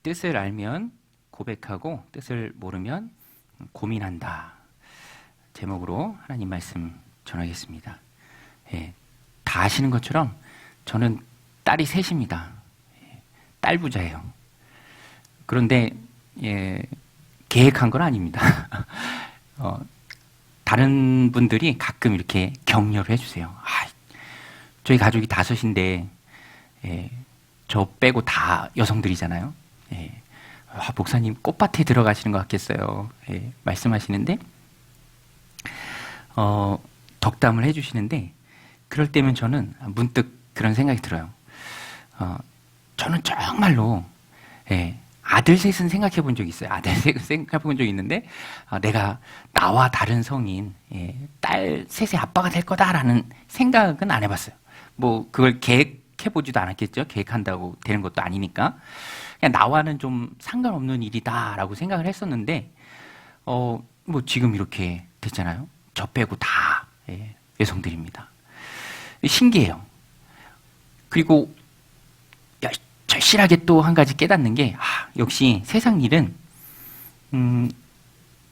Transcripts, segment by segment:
뜻을 알면 고백하고 뜻을 모르면 고민한다. 제목으로 하나님 말씀 전하겠습니다. 다 아시는 것처럼 저는 딸이 셋입니다. 딸 부자예요. 그런데 계획한 건 아닙니다. 다른 분들이 가끔 이렇게 격려를 해주세요. 저희 가족이 5인데 저 빼고 다 여성들이잖아요. 목사님 꽃밭에 들어가시는 것 같겠어요. 말씀하시는데 덕담을 해주시는데 그럴 때면 저는 문득 그런 생각이 들어요. 저는 정말로 아들 셋은 생각해 본 적이 있어요. 아들 셋은 생각해 본 적이 있는데 내가 나와 다른 성인 딸 셋의 아빠가 될 거다라는 생각은 안 해봤어요. 뭐 그걸 계획해보지도 않았겠죠. 계획한다고 되는 것도 아니니까. 그냥 나와는 좀 상관없는 일이다라고 생각을 했었는데 뭐 지금 이렇게 됐잖아요. 저 빼고 다 여성들입니다. 신기해요. 그리고 절실하게 또 한 가지 깨닫는 게 역시 세상 일은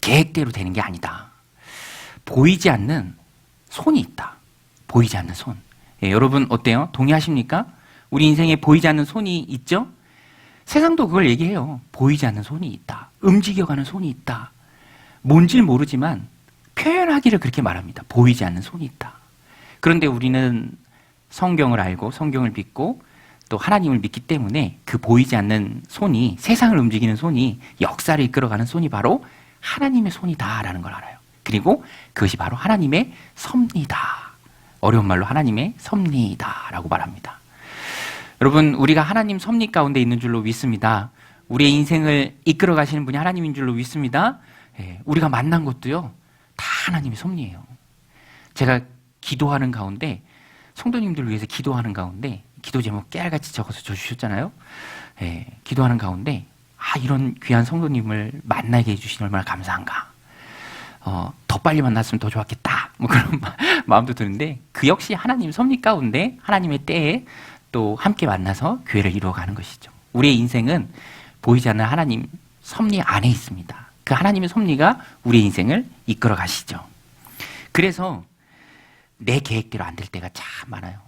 계획대로 되는 게 아니다. 보이지 않는 손이 있다. 보이지 않는 손. 여러분 어때요? 동의하십니까? 우리 인생에 보이지 않는 손이 있죠? 세상도 그걸 얘기해요. 보이지 않는 손이 있다. 움직여가는 손이 있다. 뭔지는 모르지만 표현하기를 그렇게 말합니다. 보이지 않는 손이 있다. 그런데 우리는 성경을 알고 성경을 믿고 또 하나님을 믿기 때문에 그 보이지 않는 손이, 세상을 움직이는 손이, 역사를 이끌어가는 손이 바로 하나님의 손이다라는 걸 알아요. 그리고 그것이 바로 하나님의 섭리다. 어려운 말로 하나님의 섭리다라고 말합니다. 여러분, 우리가 하나님 섭리 가운데 있는 줄로 믿습니다. 우리의 인생을 이끌어 가시는 분이 하나님인 줄로 믿습니다. 우리가 만난 것도요, 다 하나님의 섭리예요. 제가 기도하는 가운데, 성도님들을 위해서 기도하는 가운데, 기도 제목 깨알같이 적어서 주셨잖아요. 기도하는 가운데, 이런 귀한 성도님을 만나게 해주시니 얼마나 감사한가. 더 빨리 만났으면 더 좋았겠다. 뭐 그런 마음도 드는데, 그 역시 하나님 섭리 가운데, 하나님의 때에 또 함께 만나서 교회를 이루어가는 것이죠. 우리의 인생은 보이지 않는 하나님 섭리 안에 있습니다. 그 하나님의 섭리가 우리의 인생을 이끌어 가시죠. 그래서 내 계획대로 안 될 때가 참 많아요.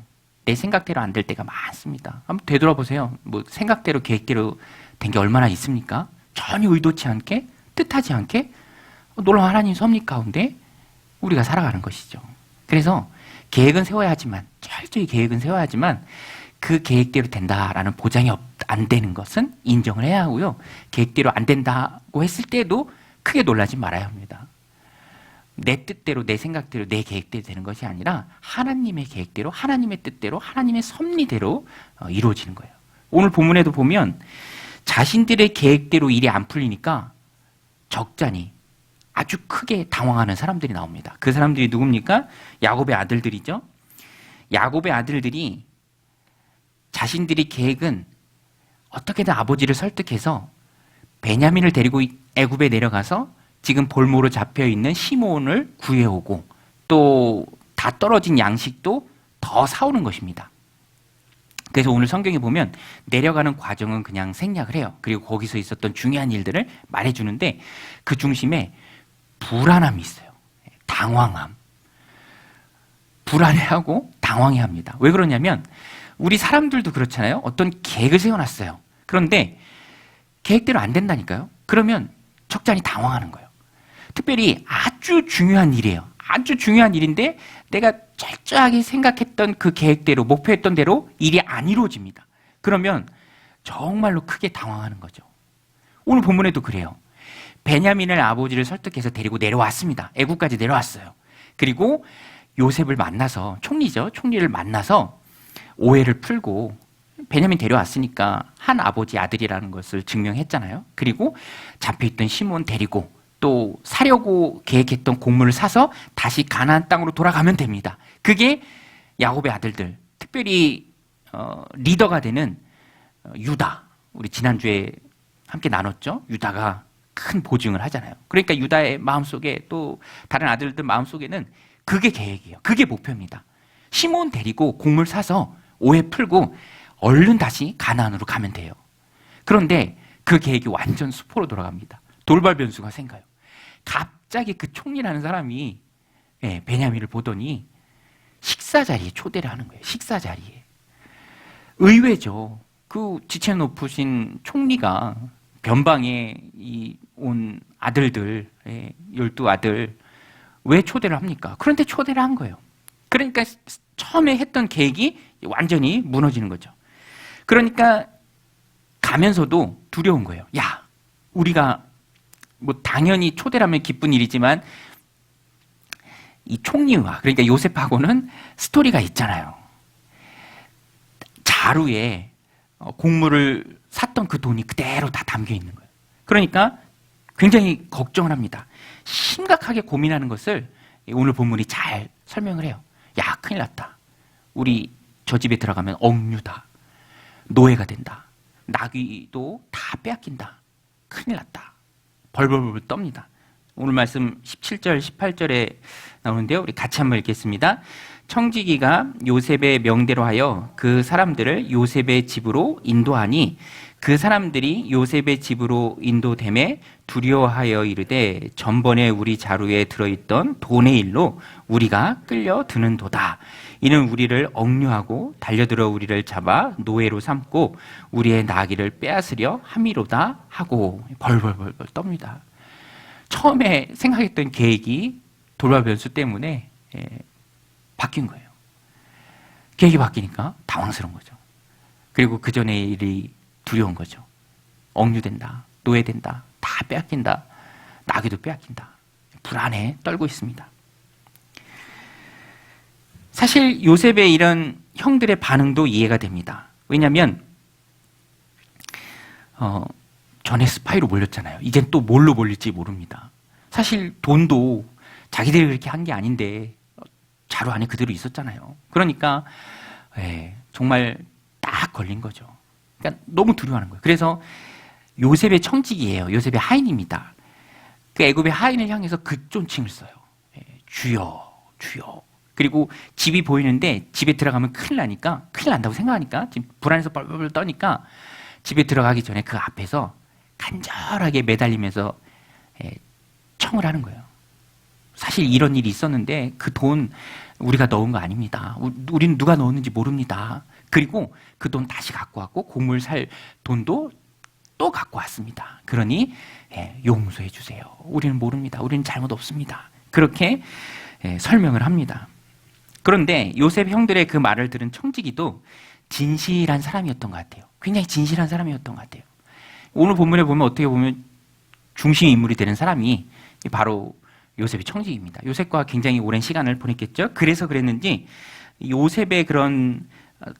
내 생각대로 안 될 때가 많습니다. 한번 되돌아보세요. 뭐 생각대로 계획대로 된 게 얼마나 있습니까? 전혀 의도치 않게, 뜻하지 않게 놀라운 하나님 섭리 가운데 우리가 살아가는 것이죠. 그래서 계획은 세워야 하지만, 철저히 계획은 세워야 하지만 그 계획대로 된다라는 보장이 안 되는 것은 인정을 해야 하고요. 계획대로 안 된다고 했을 때도 크게 놀라지 말아야 합니다. 내 뜻대로, 내 생각대로, 내 계획대로 되는 것이 아니라 하나님의 계획대로, 하나님의 뜻대로, 하나님의 섭리대로 이루어지는 거예요. 오늘 본문에도 보면 자신들의 계획대로 일이 안 풀리니까 적잖이 아주 크게 당황하는 사람들이 나옵니다. 그 사람들이 누굽니까? 야곱의 아들들이죠. 야곱의 아들들이 자신들이 계획은 어떻게든 아버지를 설득해서 베냐민을 데리고 애굽에 내려가서 지금 볼모로 잡혀있는 시몬을 구해오고 또 다 떨어진 양식도 더 사오는 것입니다. 그래서 오늘 성경에 보면 내려가는 과정은 그냥 생략을 해요. 그리고 거기서 있었던 중요한 일들을 말해주는데 그 중심에 불안함이 있어요. 당황함. 불안해하고 당황해합니다. 왜 그러냐면 우리 사람들도 그렇잖아요. 어떤 계획을 세워놨어요. 그런데 계획대로 안 된다니까요. 그러면 적잖이 당황하는 거예요. 특별히 아주 중요한 일이에요. 아주 중요한 일인데 내가 철저하게 생각했던 그 계획대로, 목표했던 대로 일이 안 이루어집니다. 그러면 정말로 크게 당황하는 거죠. 오늘 본문에도 그래요. 베냐민을 아버지를 설득해서 데리고 내려왔습니다. 애국까지 내려왔어요. 그리고 요셉을 만나서, 총리죠. 총리를 만나서 오해를 풀고 베냐민 데려왔으니까 한 아버지 아들이라는 것을 증명했잖아요. 그리고 잡혀있던 시몬 데리고 또 사려고 계획했던 곡물을 사서 다시 가나안 땅으로 돌아가면 됩니다. 그게 야곱의 아들들, 특별히 리더가 되는 유다, 우리 지난주에 함께 나눴죠. 유다가 큰 보증을 하잖아요. 그러니까 유다의 마음속에 또 다른 아들들 마음속에는 그게 계획이에요. 그게 목표입니다. 시몬 데리고 곡물 사서 오해 풀고 얼른 다시 가나안으로 가면 돼요. 그런데 그 계획이 완전 수포로 돌아갑니다. 돌발 변수가 생겨요. 갑자기 그 총리라는 사람이 베냐민을 보더니 식사 자리에 초대를 하는 거예요. 식사 자리에. 의외죠. 그 지체 높으신 총리가 변방에 온 아들들, 12아들 왜 초대를 합니까? 그런데 초대를 한 거예요. 그러니까 처음에 했던 계획이 완전히 무너지는 거죠. 그러니까 가면서도 두려운 거예요. 야, 우리가 뭐 당연히 초대라면 기쁜 일이지만 이 총리와 그러니까 요셉하고는 스토리가 있잖아요. 자루에 곡물을 샀던 그 돈이 그대로 다 담겨 있는 거예요. 그러니까 굉장히 걱정을 합니다. 심각하게 고민하는 것을 오늘 본문이 잘 설명을 해요. 야, 큰일 났다. 우리 저 집에 들어가면 억류다. 노예가 된다. 나귀도 다 빼앗긴다. 큰일 났다. 벌벌벌 떱니다. 오늘 말씀 17절, 18절에 나오는데요. 우리 같이 한번 읽겠습니다. 청지기가 요셉의 명대로 하여 그 사람들을 요셉의 집으로 인도하니 그 사람들이 요셉의 집으로 인도됨에 두려워하여 이르되 전번에 우리 자루에 들어있던 돈의 일로 우리가 끌려드는도다. 이는 우리를 억류하고 달려들어 우리를 잡아 노예로 삼고 우리의 나귀를 빼앗으려 함이로다 하고 벌벌벌 떱니다. 처음에 생각했던 계획이 돌발 변수 때문에 바뀐 거예요. 계획이 바뀌니까 당황스러운 거죠. 그리고 그 전의 일이 두려운 거죠. 억류된다, 노예된다, 다 빼앗긴다, 나귀도 빼앗긴다. 불안해 떨고 있습니다. 사실 요셉의 이런 형들의 반응도 이해가 됩니다. 왜냐하면 전에 스파이로 몰렸잖아요. 이젠 또 뭘로 몰릴지 모릅니다. 사실 돈도 자기들이 그렇게 한 게 아닌데 자루 안에 그대로 있었잖아요. 그러니까 정말 딱 걸린 거죠. 그러니까 너무 두려워하는 거예요. 그래서 요셉의 청지기예요. 요셉의 하인입니다. 그 애굽의 하인을 향해서 극존칭을 써요. 주여, 주여. 그리고 집이 보이는데 집에 들어가면 큰일 나니까, 큰일 난다고 생각하니까 지금 불안해서 뻘뻘 떠니까 집에 들어가기 전에 그 앞에서 간절하게 매달리면서 청을 하는 거예요. 사실 이런 일이 있었는데 그 돈 우리가 넣은 거 아닙니다. 우리는 누가 넣었는지 모릅니다. 그리고 그 돈 다시 갖고 왔고 곡물 살 돈도 또 갖고 왔습니다. 그러니 용서해 주세요. 우리는 모릅니다. 우리는 잘못 없습니다. 그렇게 설명을 합니다. 그런데 요셉 형들의 그 말을 들은 청지기도 진실한 사람이었던 것 같아요. 굉장히 진실한 사람이었던 것 같아요. 오늘 본문에 보면 어떻게 보면 중심 인물이 되는 사람이 바로 요셉의 청지기입니다. 요셉과 굉장히 오랜 시간을 보냈겠죠. 그래서 그랬는지 요셉의 그런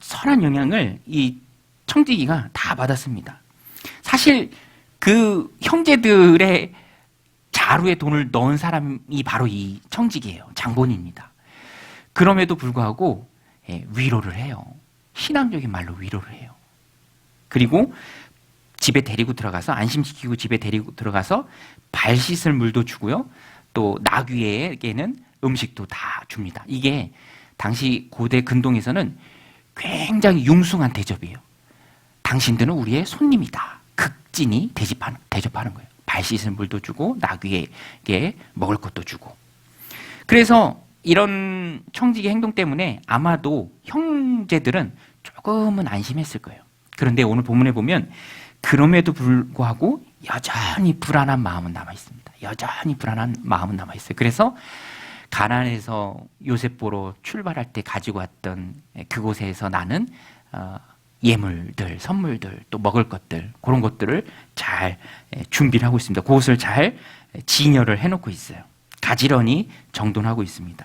선한 영향을 이 청지기가 다 받았습니다. 사실 그 형제들의 자루에 돈을 넣은 사람이 바로 이 청지기예요. 장본인입니다. 그럼에도 불구하고 위로를 해요. 신앙적인 말로 위로를 해요. 그리고 집에 데리고 들어가서 안심시키고 집에 데리고 들어가서 발 씻을 물도 주고요. 또 나귀에게는 음식도 다 줍니다. 이게 당시 고대 근동에서는 굉장히 융숭한 대접이에요. 당신들은 우리의 손님이다. 극진히 대접하는 거예요. 발 씻을 물도 주고 나귀에게 먹을 것도 주고. 그래서 이런 청지기 행동 때문에 아마도 형제들은 조금은 안심했을 거예요. 그런데 오늘 본문에 보면 그럼에도 불구하고 여전히 불안한 마음은 남아있습니다. 여전히 불안한 마음은 남아있어요. 그래서 가나안에서 요셉 보러 출발할 때 가지고 왔던 그곳에서 나는 예물들, 선물들, 또 먹을 것들, 그런 것들을 잘 준비를 하고 있습니다. 그것을 잘 진열을 해놓고 있어요. 가지런히 정돈하고 있습니다.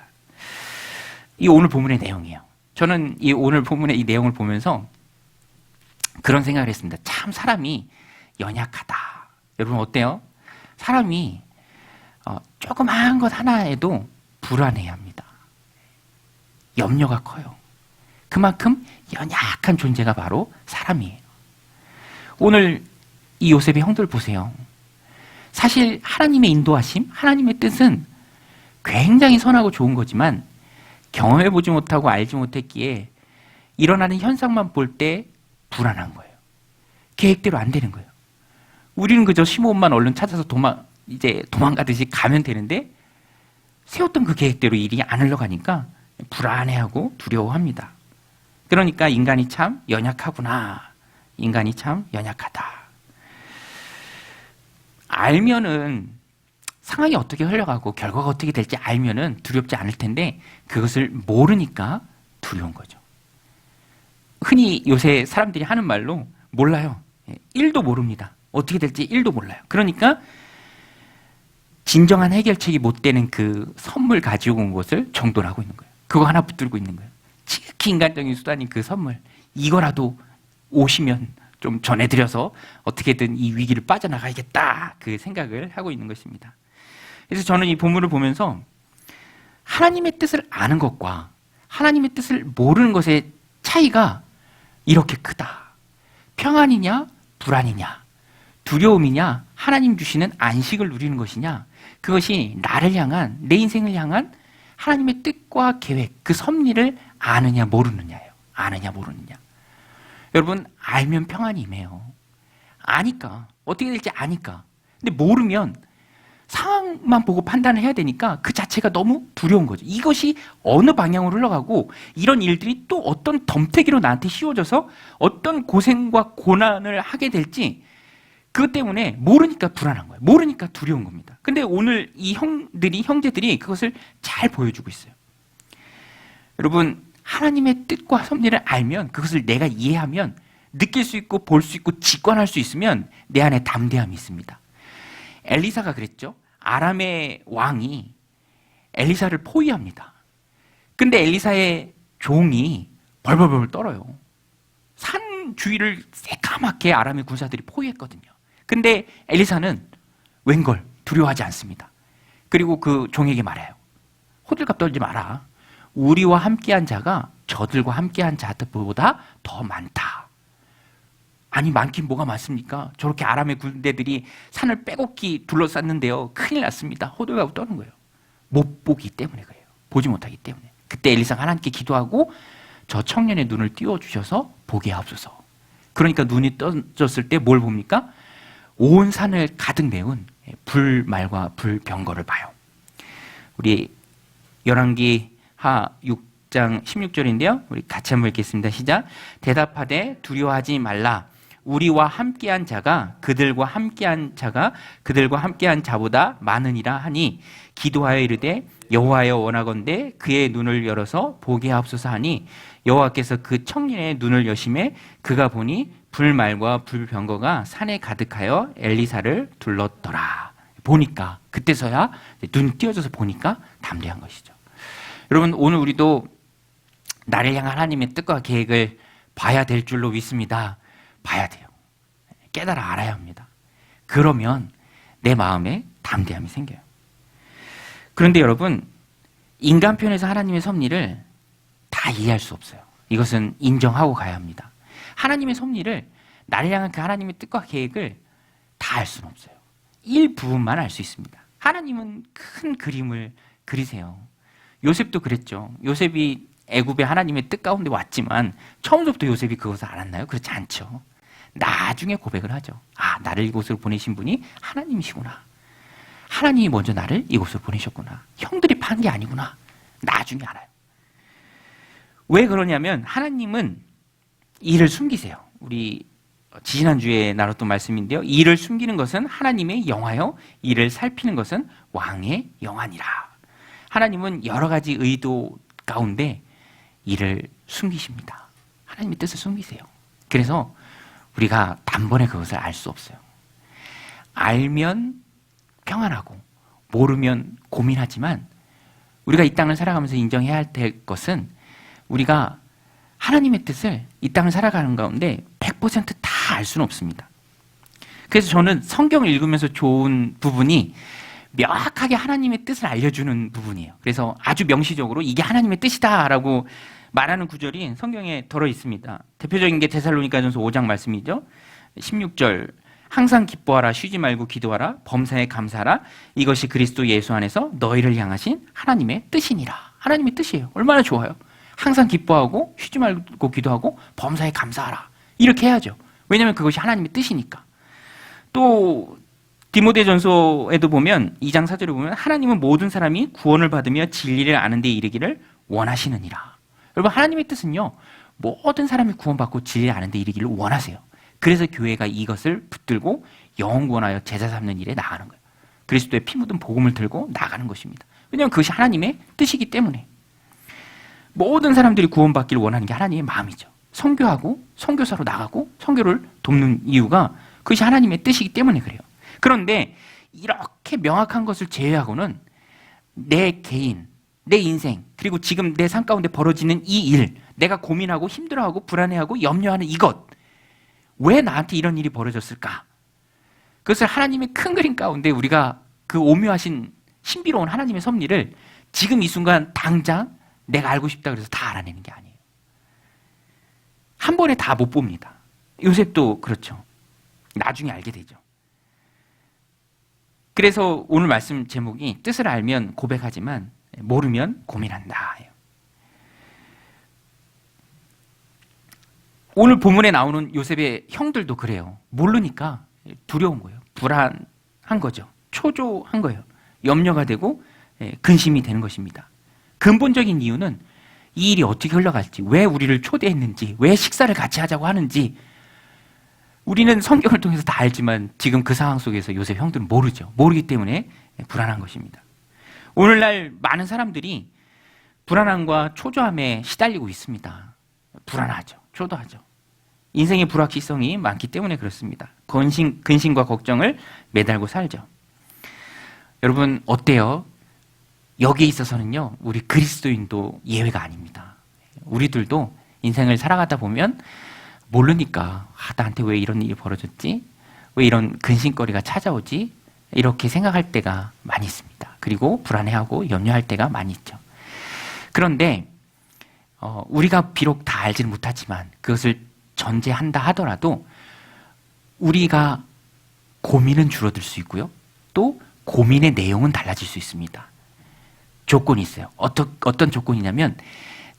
이 오늘 본문의 내용이에요. 저는 이 오늘 본문의 이 내용을 보면서 그런 생각을 했습니다. 참 사람이 연약하다. 여러분 어때요? 사람이 조그마한 것 하나에도 불안해합니다. 염려가 커요. 그만큼 연약한 존재가 바로 사람이에요. 오늘 이 요셉의 형들 보세요. 사실 하나님의 인도하심, 하나님의 뜻은 굉장히 선하고 좋은 거지만 경험해보지 못하고 알지 못했기에 일어나는 현상만 볼 때 불안한 거예요. 계획대로 안 되는 거예요. 우리는 그저 시므온만 얼른 찾아서 도망가듯이 가면 되는데 세웠던 그 계획대로 일이 안 흘러가니까 불안해하고 두려워합니다. 그러니까 인간이 참 연약하구나. 인간이 참 연약하다. 알면은 상황이 어떻게 흘러가고 결과가 어떻게 될지 알면은 두렵지 않을 텐데 그것을 모르니까 두려운 거죠. 흔히 요새 사람들이 하는 말로 몰라요. 1도 모릅니다. 어떻게 될지 1도 몰라요. 그러니까 진정한 해결책이 못 되는 그 선물 가지고 온 것을 정돈하고 있는 거예요. 그거 하나 붙들고 있는 거예요. 지극히 인간적인 수단인 그 선물. 이거라도 오시면 좀 전해드려서 어떻게든 이 위기를 빠져나가야겠다. 그 생각을 하고 있는 것입니다. 그래서 저는 이 본문을 보면서 하나님의 뜻을 아는 것과 하나님의 뜻을 모르는 것의 차이가 이렇게 크다. 평안이냐, 불안이냐, 두려움이냐, 하나님 주시는 안식을 누리는 것이냐, 그것이 나를 향한, 내 인생을 향한 하나님의 뜻과 계획, 그 섭리를 아느냐, 모르느냐예요. 아느냐, 모르느냐. 여러분, 알면 평안이 임해요. 아니까, 어떻게 될지 아니까. 근데 모르면 상황만 보고 판단을 해야 되니까 그 자체가 너무 두려운 거죠. 이것이 어느 방향으로 흘러가고 이런 일들이 또 어떤 덤태기로 나한테 씌워져서 어떤 고생과 고난을 하게 될지 그것 때문에 모르니까 불안한 거예요. 모르니까 두려운 겁니다. 근데 오늘 이 형제들이 그것을 잘 보여주고 있어요. 여러분, 하나님의 뜻과 섭리를 알면 그것을 내가 이해하면 느낄 수 있고 볼 수 있고 직관할 수 있으면 내 안에 담대함이 있습니다. 엘리사가 그랬죠. 아람의 왕이 엘리사를 포위합니다. 근데 엘리사의 종이 벌벌벌 떨어요. 산 주위를 새까맣게 아람의 군사들이 포위했거든요. 근데 엘리사는 웬걸 두려워하지 않습니다. 그리고 그 종에게 말해요. 호들갑 떨지 마라. 우리와 함께한 자가 저들과 함께한 자들보다 더 많다. 아니 많긴 뭐가 많습니까? 저렇게 아람의 군대들이 산을 빼곡히 둘러쌌는데요. 큰일 났습니다. 호들갑을 떠는 거예요. 못 보기 때문에 그래요. 보지 못하기 때문에. 그때 엘리사가 하나님께 기도하고 저 청년의 눈을 띄워주셔서 보게 하옵소서. 그러니까 눈이 떠졌을 때 뭘 봅니까? 온 산을 가득 메운 불말과 불병거를 봐요. 우리 열왕기 하 6장 16절인데요. 우리 같이 한번 읽겠습니다. 시작. 대답하되 두려워하지 말라. 우리와 함께한 자가 그들과 함께한 자보다 많으니라 하니 기도하여 이르되 여호와여 원하건대 그의 눈을 열어서 보게 하옵소서 하니 여호와께서 그 청년의 눈을 여심해 그가 보니 불말과 불병거가 산에 가득하여 엘리사를 둘렀더라. 보니까 그때서야 눈 띄어져서 보니까 담대한 것이죠. 여러분, 오늘 우리도 나를 향한 하나님의 뜻과 계획을 봐야 될 줄로 믿습니다. 봐야 돼요. 깨달아 알아야 합니다. 그러면 내 마음에 담대함이 생겨요. 그런데 여러분, 인간 편에서 하나님의 섭리를 다 이해할 수 없어요. 이것은 인정하고 가야 합니다. 하나님의 섭리를, 나를 향한 그 하나님의 뜻과 계획을 다 알 수는 없어요. 일부분만 알 수 있습니다. 하나님은 큰 그림을 그리세요. 요셉도 그랬죠. 요셉이 애굽의 하나님의 뜻 가운데 왔지만 처음부터 요셉이 그것을 알았나요? 그렇지 않죠. 나중에 고백을 하죠. 아, 나를 이곳으로 보내신 분이 하나님이시구나. 하나님이 먼저 나를 이곳으로 보내셨구나. 형들이 판 게 아니구나. 나중에 알아요. 왜 그러냐면 하나님은 일을 숨기세요. 우리 지지난주에 나눴던 말씀인데요. 일을 숨기는 것은 하나님의 영화요. 일을 살피는 것은 왕의 영안이라. 하나님은 여러 가지 의도 가운데 일을 숨기십니다. 하나님의 뜻을 숨기세요. 그래서 우리가 단번에 그것을 알 수 없어요. 알면 평안하고 모르면 고민하지만 우리가 이 땅을 살아가면서 인정해야 될 것은 우리가 하나님의 뜻을 이 땅을 살아가는 가운데 100% 다 알 수는 없습니다. 그래서 저는 성경을 읽으면서 좋은 부분이 명확하게 하나님의 뜻을 알려주는 부분이에요. 그래서 아주 명시적으로 이게 하나님의 뜻이다라고 말하는 구절이 성경에 들어 있습니다. 대표적인 게 데살로니가전서 5장 말씀이죠. 16절 항상 기뻐하라 쉬지 말고 기도하라 범사에 감사하라 이것이 그리스도 예수 안에서 너희를 향하신 하나님의 뜻이니라. 하나님의 뜻이에요. 얼마나 좋아요. 항상 기뻐하고 쉬지 말고 기도하고 범사에 감사하라. 이렇게 해야죠. 왜냐하면 그것이 하나님의 뜻이니까. 또 디모데전서에도 보면 2장 4절에 보면 하나님은 모든 사람이 구원을 받으며 진리를 아는 데 이르기를 원하시느니라. 여러분, 하나님의 뜻은요, 모든 사람이 구원받고 진리를 아는 데 이르기를 원하세요. 그래서 교회가 이것을 붙들고 영혼 구원하여 제자 삼는 일에 나가는 거예요. 그리스도의 피 묻은 복음을 들고 나가는 것입니다. 왜냐하면 그것이 하나님의 뜻이기 때문에. 모든 사람들이 구원받기를 원하는 게 하나님의 마음이죠. 선교하고 선교사로 나가고 선교를 돕는 이유가 그것이 하나님의 뜻이기 때문에 그래요. 그런데 이렇게 명확한 것을 제외하고는 내 개인, 내 인생, 그리고 지금 내 삶 가운데 벌어지는 이 일, 내가 고민하고 힘들어하고 불안해하고 염려하는 이것, 왜 나한테 이런 일이 벌어졌을까? 그것을 하나님의 큰 그림 가운데 우리가 그 오묘하신 신비로운 하나님의 섭리를 지금 이 순간 당장 내가 알고 싶다 그래서 다 알아내는 게 아니에요. 한 번에 다 못 봅니다. 요셉도 그렇죠. 나중에 알게 되죠. 그래서 오늘 말씀 제목이 뜻을 알면 고백하지만 모르면 고민한다. 오늘 본문에 나오는 요셉의 형들도 그래요. 모르니까 두려운 거예요. 불안한 거죠. 초조한 거예요. 염려가 되고 근심이 되는 것입니다. 근본적인 이유는 이 일이 어떻게 흘러갈지, 왜 우리를 초대했는지, 왜 식사를 같이 하자고 하는지 우리는 성경을 통해서 다 알지만 지금 그 상황 속에서 요셉 형들은 모르죠. 모르기 때문에 불안한 것입니다. 오늘날 많은 사람들이 불안함과 초조함에 시달리고 있습니다. 불안하죠. 초조하죠. 인생의 불확실성이 많기 때문에 그렇습니다. 근심과 걱정을 매달고 살죠. 여러분 어때요? 여기에 있어서는요, 우리 그리스도인도 예외가 아닙니다. 우리들도 인생을 살아가다 보면 모르니까 나한테 왜 이런 일이 벌어졌지? 왜 이런 근심거리가 찾아오지? 이렇게 생각할 때가 많이 있습니다. 그리고 불안해하고 염려할 때가 많이 있죠. 그런데 우리가 비록 다 알지는 못하지만 그것을 전제한다 하더라도 우리가 고민은 줄어들 수 있고요. 또 고민의 내용은 달라질 수 있습니다. 조건이 있어요. 어떤 조건이냐면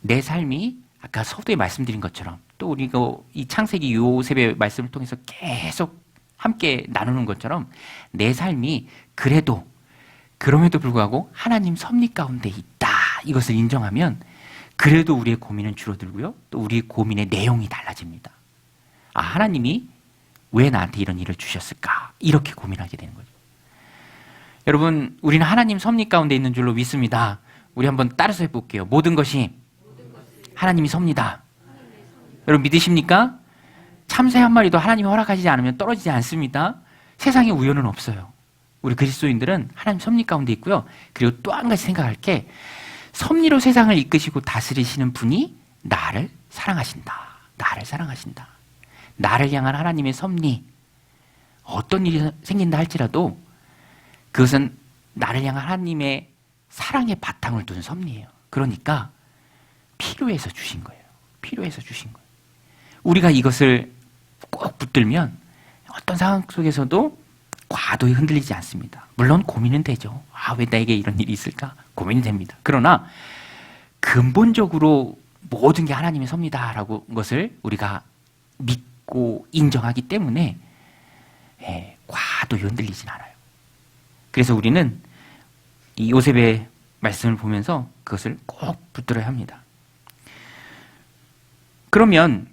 내 삶이 아까 서두에 말씀드린 것처럼 또 우리가 이 창세기 요셉의 말씀을 통해서 계속 함께 나누는 것처럼 내 삶이 그럼에도 불구하고 하나님 섭리 가운데 있다. 이것을 인정하면 그래도 우리의 고민은 줄어들고요. 또 우리의 고민의 내용이 달라집니다. 하나님이 왜 나한테 이런 일을 주셨을까? 이렇게 고민하게 되는 거죠. 여러분, 우리는 하나님 섭리 가운데 있는 줄로 믿습니다. 우리 한번 따라서 해볼게요. 모든 것이 하나님이 섭니다. 여러분 믿으십니까? 참새 한 마리도 하나님이 허락하시지 않으면 떨어지지 않습니다. 세상에 우연은 없어요. 우리 그리스도인들은 하나님 섭리 가운데 있고요. 그리고 또 한 가지 생각할 게 섭리로 세상을 이끄시고 다스리시는 분이 나를 사랑하신다. 나를 사랑하신다. 나를 향한 하나님의 섭리, 어떤 일이 생긴다 할지라도 그것은 나를 향한 하나님의 사랑의 바탕을 둔 섭리예요. 그러니까 필요해서 주신 거예요. 필요해서 주신 거예요. 우리가 이것을 꼭 붙들면 어떤 상황 속에서도 과도히 흔들리지 않습니다. 물론 고민은 되죠. 왜 나에게 이런 일이 있을까? 고민이 됩니다. 그러나 근본적으로 모든 게 하나님의 섭리다라고 것을 우리가 믿고 인정하기 때문에 과도히 흔들리진 않아요. 그래서 우리는 이 요셉의 말씀을 보면서 그것을 꼭 붙들어야 합니다. 그러면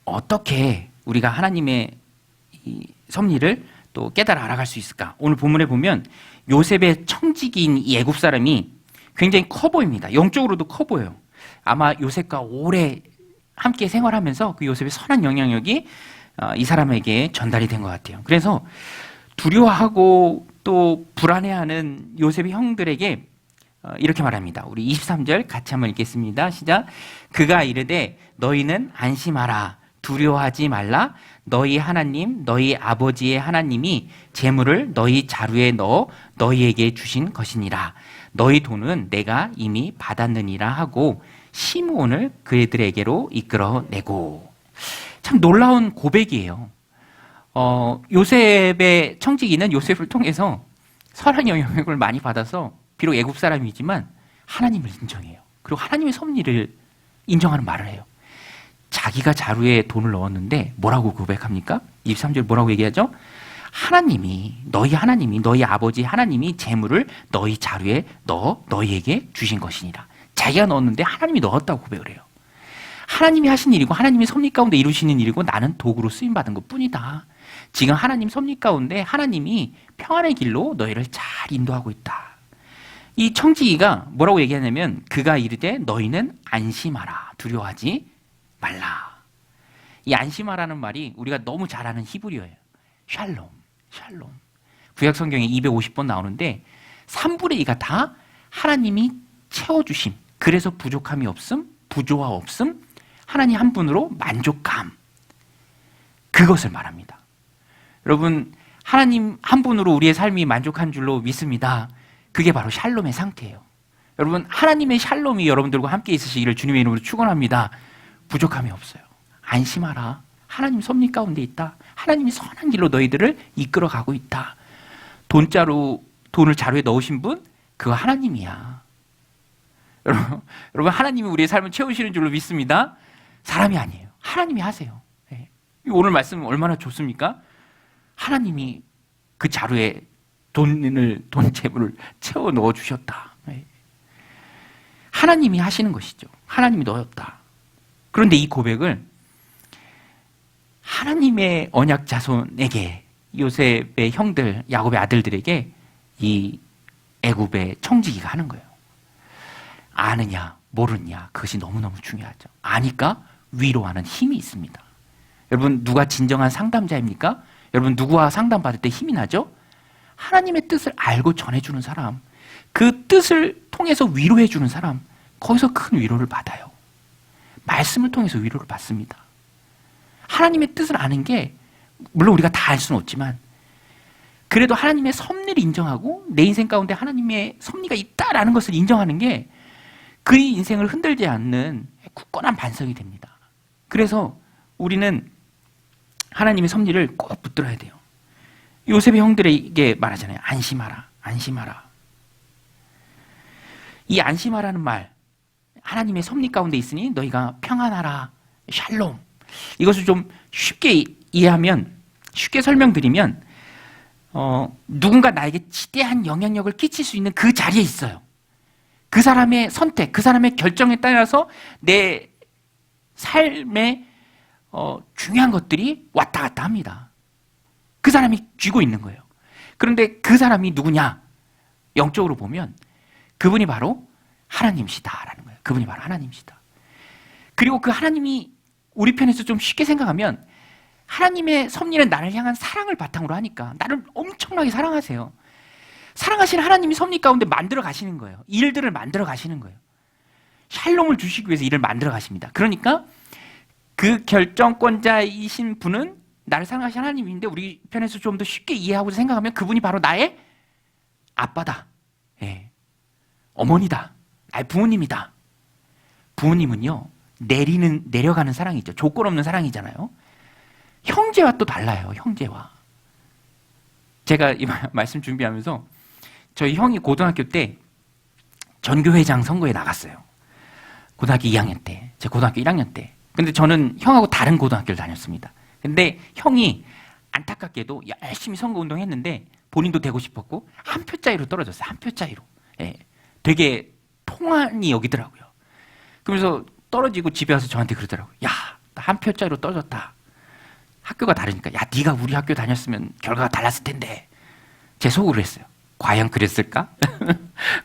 어떻게 우리가 하나님의 이 섭리를 또 깨달아 알아갈 수 있을까? 오늘 본문에 보면 요셉의 청지기인 이 애굽 사람이 굉장히 커 보입니다. 영적으로도 커 보여요. 아마 요셉과 오래 함께 생활하면서 그 요셉의 선한 영향력이 이 사람에게 전달이 된 것 같아요. 그래서 두려워하고 또 불안해하는 요셉의 형들에게 이렇게 말합니다. 우리 23절 같이 한번 읽겠습니다. 시작. 그가 이르되 너희는 안심하라. 두려워하지 말라. 너희 하나님, 너희 아버지의 하나님이 재물을 너희 자루에 넣어 너희에게 주신 것이니라. 너희 돈은 내가 이미 받았느니라 하고 시므온을 그들에게로 이끌어내고. 참 놀라운 고백이에요. 요셉의 청지기는 요셉을 통해서 선한 영향력을 많이 받아서 비록 애굽 사람이지만 하나님을 인정해요. 그리고 하나님의 섭리를 인정하는 말을 해요. 자기가 자루에 돈을 넣었는데 뭐라고 고백합니까? 23절 뭐라고 얘기하죠? 너희 하나님이, 너희 아버지 하나님이 재물을 너희 자루에 넣어 너희에게 주신 것이니라. 자기가 넣었는데 하나님이 넣었다고 고백을 해요. 하나님이 하신 일이고 하나님이 섭리 가운데 이루시는 일이고 나는 도구로 쓰임받은 것뿐이다. 지금 하나님 섭리 가운데 하나님이 평안의 길로 너희를 잘 인도하고 있다. 이 청지기가 뭐라고 얘기하냐면 그가 이르되 너희는 안심하라, 두려워하지 말라. 이 안심하라는 말이 우리가 너무 잘 아는 히브리어예요. 샬롬. 구약 성경에 250번 나오는데 3분의 2가 다 하나님이 채워주심, 그래서 부족함이 없음, 부조화 없음, 하나님 한 분으로 만족감, 그것을 말합니다. 여러분, 하나님 한 분으로 우리의 삶이 만족한 줄로 믿습니다. 그게 바로 샬롬의 상태예요. 여러분, 하나님의 샬롬이 여러분들과 함께 있으시기를 주님의 이름으로 축원합니다. 부족함이 없어요. 안심하라. 하나님 섭리 가운데 있다. 하나님이 선한 길로 너희들을 이끌어가고 있다. 돈을 자루에 넣으신 분, 그거 하나님이야. 여러분, 하나님이 우리의 삶을 채우시는 줄로 믿습니다. 사람이 아니에요. 하나님이 하세요. 네. 오늘 말씀 얼마나 좋습니까? 하나님이 그 자루에 돈 재물을 채워 넣어 주셨다. 네. 하나님이 하시는 것이죠. 하나님이 넣었다. 그런데 이 고백을 하나님의 언약 자손에게, 요셉의 형들, 야곱의 아들들에게 이 애굽의 청지기가 하는 거예요. 아느냐 모르냐, 그것이 너무너무 중요하죠. 아니까 위로하는 힘이 있습니다. 여러분, 누가 진정한 상담자입니까? 여러분, 누구와 상담받을 때 힘이 나죠? 하나님의 뜻을 알고 전해주는 사람, 그 뜻을 통해서 위로해주는 사람, 거기서 큰 위로를 받아요. 말씀을 통해서 위로를 받습니다. 하나님의 뜻을 아는 게, 물론 우리가 다 알 수는 없지만 그래도 하나님의 섭리를 인정하고 내 인생 가운데 하나님의 섭리가 있다라는 것을 인정하는 게 그의 인생을 흔들지 않는 굳건한 반석이 됩니다. 그래서 우리는 하나님의 섭리를 꼭 붙들어야 돼요. 요셉의 형들에게 말하잖아요. 안심하라, 안심하라. 이 안심하라는 말, 하나님의 섭리 가운데 있으니 너희가 평안하라, 샬롬. 이것을 좀 쉽게 이해하면, 쉽게 설명드리면 누군가 나에게 지대한 영향력을 끼칠 수 있는 그 자리에 있어요. 그 사람의 선택, 그 사람의 결정에 따라서 내 삶에 중요한 것들이 왔다 갔다 합니다. 그 사람이 쥐고 있는 거예요. 그런데 그 사람이 누구냐? 영적으로 보면 그분이 바로 하나님이시다라는 거예요. 그분이 바로 하나님이시다. 그리고 그 하나님이 우리 편에서 좀 쉽게 생각하면 하나님의 섭리는 나를 향한 사랑을 바탕으로 하니까 나를 엄청나게 사랑하세요. 사랑하시는 하나님이 섭리 가운데 만들어 가시는 거예요. 일들을 만들어 가시는 거예요. 샬롬을 주시기 위해서 일을 만들어 가십니다. 그러니까 그 결정권자이신 분은 나를 사랑하시는 하나님인데 우리 편에서 좀 더 쉽게 이해하고 생각하면 그분이 바로 나의 아빠다. 예. 어머니다. 나의 부모님이다. 부모님은요, 내려가는 사랑이죠. 조건 없는 사랑이잖아요. 형제와 또 달라요. 형제와. 제가 이 말씀 준비하면서 저희 형이 고등학교 때 전교회장 선거에 나갔어요. 고등학교 2학년 때. 제 고등학교 1학년 때. 근데 저는 형하고 다른 고등학교를 다녔습니다. 근데 형이 안타깝게도 열심히 선거운동 했는데 본인도 되고 싶었고 한 표 차이로 떨어졌어요. 한 표 차이로. 예. 되게 통한이 여기더라고요. 그러면서 떨어지고 집에 와서 저한테 그러더라고요. 야, 나 한 표 차이로 떨어졌다. 학교가 다르니까. 야, 네가 우리 학교 다녔으면 결과가 달랐을 텐데. 제 속으로 했어요. 과연 그랬을까?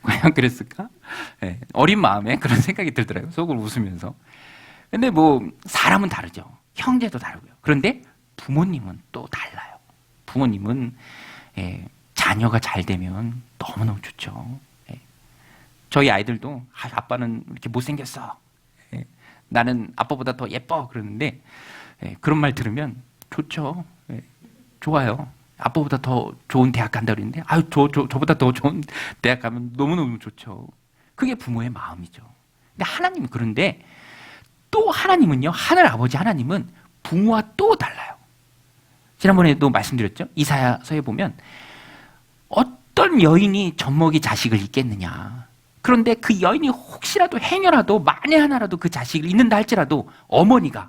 과연 그랬을까? 네, 어린 마음에 그런 생각이 들더라고요. 속으로 웃으면서. 근데 뭐 사람은 다르죠. 형제도 다르고요. 그런데 부모님은 또 달라요. 부모님은 자녀가 잘 되면 너무너무 좋죠. 저희 아이들도 아빠는 이렇게 못생겼어. 나는 아빠보다 더 예뻐. 그러는데 그런 말 들으면 좋죠. 좋아요. 아빠보다 더 좋은 대학 간다 그러는데 아유 저보다 더 좋은 대학 가면 너무너무 좋죠. 그게 부모의 마음이죠. 근데 하나님은 그런데 또 하나님은요, 하늘 아버지 하나님은 부모와 또 달라요. 지난번에도 말씀드렸죠. 이사야서에 보면 어떤 여인이 젖먹이 자식을 잊겠느냐. 그런데 그 여인이 혹시라도 행여라도 만에 하나라도 그 자식을 잊는다 할지라도 어머니가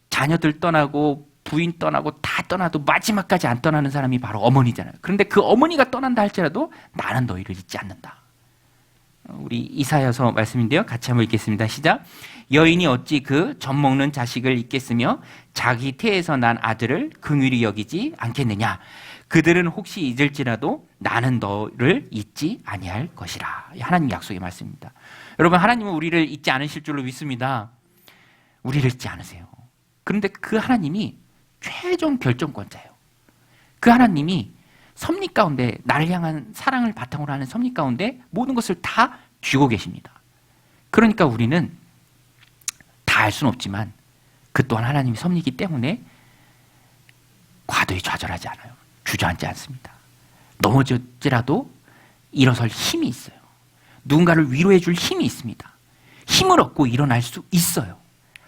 자녀들 떠나고 부인 떠나고 다 떠나도 마지막까지 안 떠나는 사람이 바로 어머니잖아요. 그런데 그 어머니가 떠난다 할지라도 나는 너희를 잊지 않는다. 우리 이사야서 말씀인데요. 같이 한번 읽겠습니다. 시작. 여인이 어찌 그 젖먹는 자식을 잊겠으며 자기 태에서 난 아들을 긍휼히 여기지 않겠느냐. 그들은 혹시 잊을지라도 나는 너를 잊지 아니할 것이라. 하나님 약속의 말씀입니다. 여러분, 하나님은 우리를 잊지 않으실 줄로 믿습니다. 우리를 잊지 않으세요. 그런데 그 하나님이 최종 결정권자예요. 그 하나님이 섭리 가운데, 나를 향한 사랑을 바탕으로 하는 섭리 가운데 모든 것을 다 쥐고 계십니다. 그러니까 우리는 다 알 수는 없지만 그 또한 하나님의 섭리이기 때문에 과도히 좌절하지 않아요. 주저앉지 않습니다. 넘어질지라도 일어설 힘이 있어요. 누군가를 위로해 줄 힘이 있습니다. 힘을 얻고 일어날 수 있어요.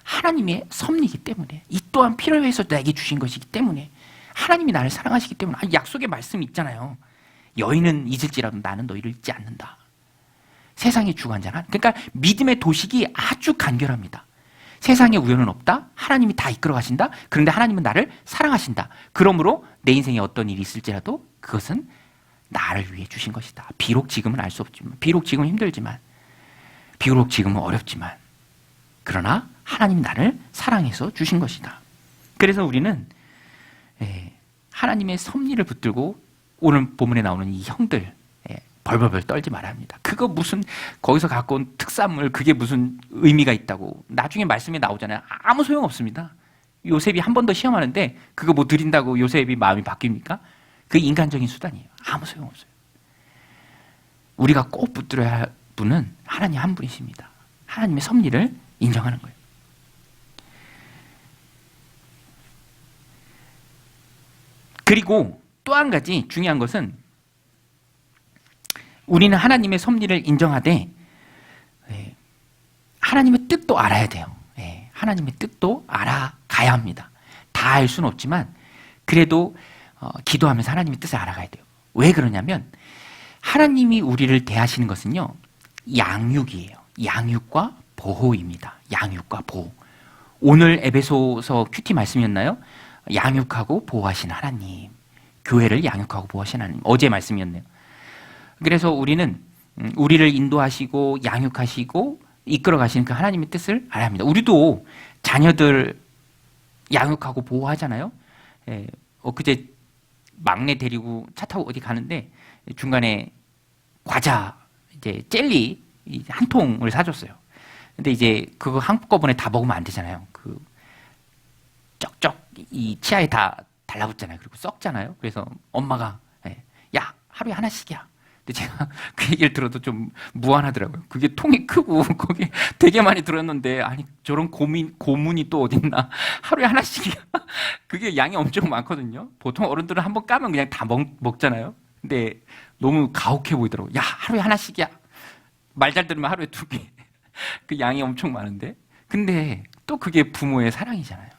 하나님의 섭리이기 때문에, 이 또한 필요해서 내게 주신 것이기 때문에, 하나님이 나를 사랑하시기 때문에. 약속의 말씀이 있잖아요. 여인은 잊을지라도 나는 너희를 잊지 않는다. 세상의 주관자는, 그러니까 믿음의 도식이 아주 간결합니다. 세상에 우연은 없다. 하나님이 다 이끌어 가신다. 그런데 하나님은 나를 사랑하신다. 그러므로 내 인생에 어떤 일이 있을지라도 그것은 나를 위해 주신 것이다. 비록 지금은 알 수 없지만, 비록 지금은 힘들지만, 비록 지금은 어렵지만, 그러나 하나님이 나를 사랑해서 주신 것이다. 그래서 우리는 하나님의 섭리를 붙들고 오늘 본문에 나오는 이 형들 벌벌벌 떨지 말아야 합니다. 그거 무슨 거기서 갖고 온 특산물, 그게 무슨 의미가 있다고 나중에 말씀에 나오잖아요. 아무 소용 없습니다. 요셉이 한 번 더 시험하는데 그거 뭐 드린다고 요셉이 마음이 바뀝니까? 그 인간적인 수단이에요. 아무 소용 없어요. 우리가 꼭 붙들어야 할 분은 하나님 한 분이십니다. 하나님의 섭리를 인정하는 거예요. 그리고 또 한 가지 중요한 것은 우리는 하나님의 섭리를 인정하되 하나님의 뜻도 알아야 돼요. 하나님의 뜻도 알아가야 합니다. 다 알 수는 없지만 그래도 기도하면서 하나님의 뜻을 알아가야 돼요. 왜 그러냐면 하나님이 우리를 대하시는 것은요, 양육이에요. 양육과 보호입니다. 양육과 보호. 오늘 에베소서 큐티 말씀이었나요? 양육하고 보호하신 하나님, 교회를 양육하고 보호하신 하나님, 어제 말씀이었네요. 그래서 우리는 우리를 인도하시고 양육하시고 이끌어 가시는 그 하나님의 뜻을 알아야 합니다. 우리도 자녀들 양육하고 보호하잖아요. 엊그제 막내 데리고 차 타고 어디 가는데 중간에 과자, 이제 젤리 한 통을 사줬어요. 근데 이제 그거 한꺼번에 다 먹으면 안 되잖아요. 그 쩍쩍 이 치아에 다 달라붙잖아요. 그리고 썩잖아요. 그래서 엄마가 야, 하루에 하나씩이야. 근데 제가 그 얘기를 들어도 좀 무안하더라고요. 그게 통이 크고 거기 되게 많이 들었는데, 아니 저런 고문이 또 어딨나. 하루에 하나씩이야. 그게 양이 엄청 많거든요. 보통 어른들은 한번 까면 그냥 다 먹잖아요. 근데 너무 가혹해 보이더라고요. 야, 하루에 하나씩이야. 말 잘 들으면 하루에 2개. 그 양이 엄청 많은데. 근데 또 그게 부모의 사랑이잖아요.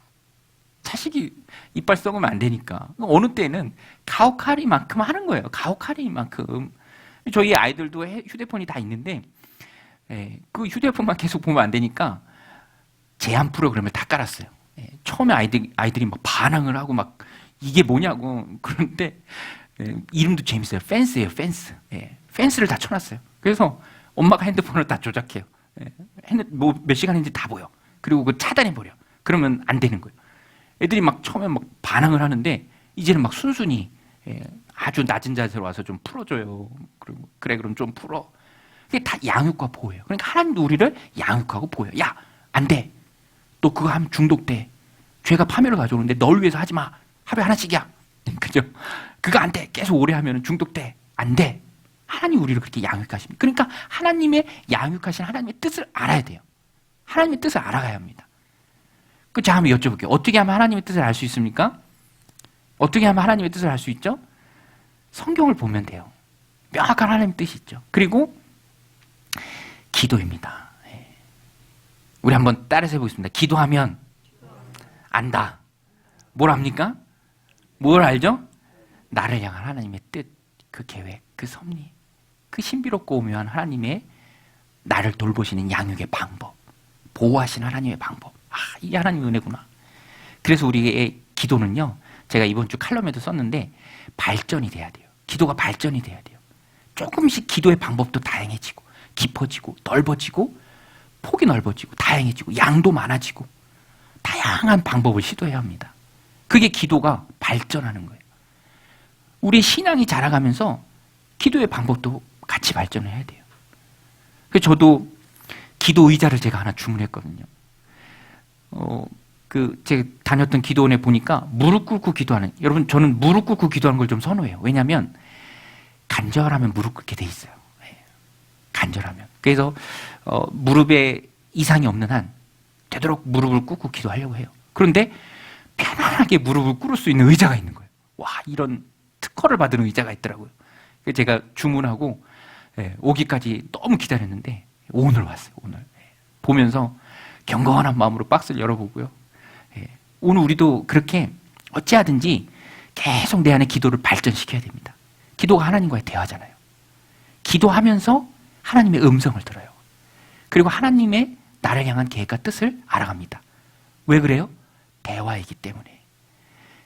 자식이 이빨 썩으면 안 되니까. 어느 때는 가혹하리만큼 하는 거예요. 가혹하리만큼. 저희 아이들도 휴대폰이 다 있는데 그 휴대폰만 계속 보면 안 되니까 제한 프로그램을 다 깔았어요. 처음에 아이들이 막 반항을 하고 막 이게 뭐냐고. 그런데 이름도 재밌어요. 펜스예요. 펜스. 펜스를 다 쳐놨어요. 그래서 엄마가 핸드폰을 다 조작해요. 뭐 몇 시간 했는지 다 보여. 그리고 그 차단해버려. 그러면 안 되는 거예요. 애들이 막 처음에 막 반항을 하는데 이제는 막 순순히 아주 낮은 자세로 와서 좀 풀어줘요. 그리고 그래, 그럼 좀 풀어. 그게 다 양육과 보호예요. 그러니까 하나님도 우리를 양육하고 보호해요. 야, 안 돼. 너 그거 하면 중독돼. 죄가 파멸을 가져오는데 널 위해서 하지 마. 하루에 하나씩이야. 그죠? 그거 안 돼. 계속 오래 하면 중독돼. 안 돼. 하나님 우리를 그렇게 양육하십니다. 그러니까 하나님의 양육하신 하나님의 뜻을 알아야 돼요. 하나님의 뜻을 알아가야 합니다. 자, 한번 여쭤볼게요. 어떻게 하면 하나님의 뜻을 알 수 있습니까? 어떻게 하면 하나님의 뜻을 알 수 있죠? 성경을 보면 돼요. 명확한 하나님의 뜻이 있죠. 그리고 기도입니다. 우리 한번 따라서 해보겠습니다. 기도하면 안다. 뭘 압니까? 뭘 알죠? 나를 향한 하나님의 뜻, 그 계획, 그 섭리. 그 신비롭고 오묘한 하나님의 나를 돌보시는 양육의 방법, 보호하시는 하나님의 방법. 이게 하나님의 은혜구나. 그래서 우리의 기도는요, 제가 이번 주 칼럼에도 썼는데 발전이 돼야 돼요. 기도가 발전이 돼야 돼요. 조금씩 기도의 방법도 다양해지고 깊어지고 넓어지고 폭이 넓어지고 다양해지고 양도 많아지고 다양한 방법을 시도해야 합니다. 그게 기도가 발전하는 거예요. 우리 신앙이 자라가면서 기도의 방법도 같이 발전을 해야 돼요. 그래서 저도 기도 의자를 제가 하나 주문했거든요. 제가 다녔던 기도원에 보니까 무릎 꿇고 기도하는, 여러분 저는 무릎 꿇고 기도하는 걸 좀 선호해요. 왜냐하면 간절하면 무릎 꿇게 돼 있어요. 간절하면. 그래서 무릎에 이상이 없는 한 되도록 무릎을 꿇고 기도하려고 해요. 그런데 편안하게 무릎을 꿇을 수 있는 의자가 있는 거예요. 와, 이런 특허를 받은 의자가 있더라고요. 그래서 제가 주문하고 오기까지 너무 기다렸는데 오늘 왔어요. 오늘 보면서 경건한 마음으로 박스를 열어보고요. 오늘 우리도 그렇게 어찌하든지 계속 내 안에 기도를 발전시켜야 됩니다. 기도가 하나님과의 대화잖아요. 기도하면서 하나님의 음성을 들어요. 그리고 하나님의 나를 향한 계획과 뜻을 알아갑니다. 왜 그래요? 대화이기 때문에.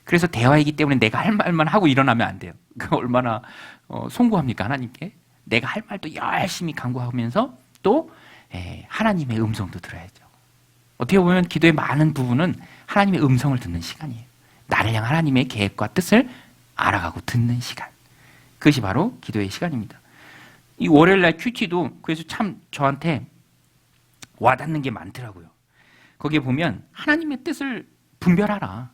그래서 대화이기 때문에 내가 할 말만 하고 일어나면 안 돼요. 그 얼마나 송구합니까, 하나님께? 내가 할 말도 열심히 강구하면서 또 하나님의 음성도 들어야죠. 어떻게 보면 기도의 많은 부분은 하나님의 음성을 듣는 시간이에요. 나를 향한 하나님의 계획과 뜻을 알아가고 듣는 시간. 그것이 바로 기도의 시간입니다. 이 월요일날 큐티도 그래서 참 저한테 와닿는 게 많더라고요. 거기에 보면 하나님의 뜻을 분별하라.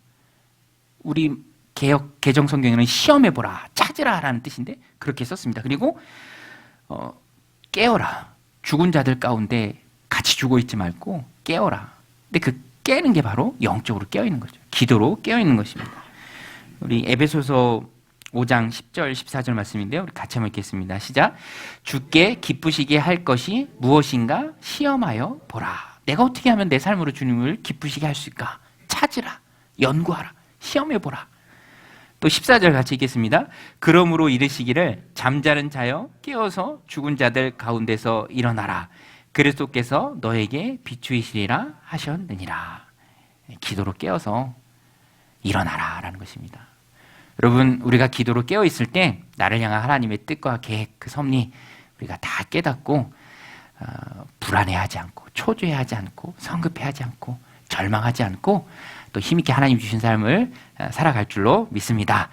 우리 개정 성경에는 시험해보라, 찾으라라는 뜻인데 그렇게 썼습니다. 그리고 깨어라. 죽은 자들 가운데 같이 죽어 있지 말고 깨어라. 근데 그 깨는 게 바로 영적으로 깨어있는 거죠. 기도로 깨어있는 것입니다. 우리 에베소서 5장 10절 14절 말씀인데요. 우리 같이 한번 읽겠습니다. 시작. 주께 기쁘시게 할 것이 무엇인가 시험하여 보라. 내가 어떻게 하면 내 삶으로 주님을 기쁘시게 할 수 있을까? 찾으라. 연구하라. 시험해보라. 또 14절 같이 읽겠습니다. 그러므로 이르시기를 잠자는 자여 깨어서 죽은 자들 가운데서 일어나라. 그리스도께서 너에게 비추이시리라 하셨느니라. 기도로 깨어서 일어나라 라는 것입니다. 여러분, 우리가 기도로 깨어있을 때 나를 향한 하나님의 뜻과 계획, 그 섭리 우리가 다 깨닫고 불안해하지 않고 초조해하지 않고 성급해하지 않고 절망하지 않고 또 힘있게 하나님 주신 삶을 살아갈 줄로 믿습니다.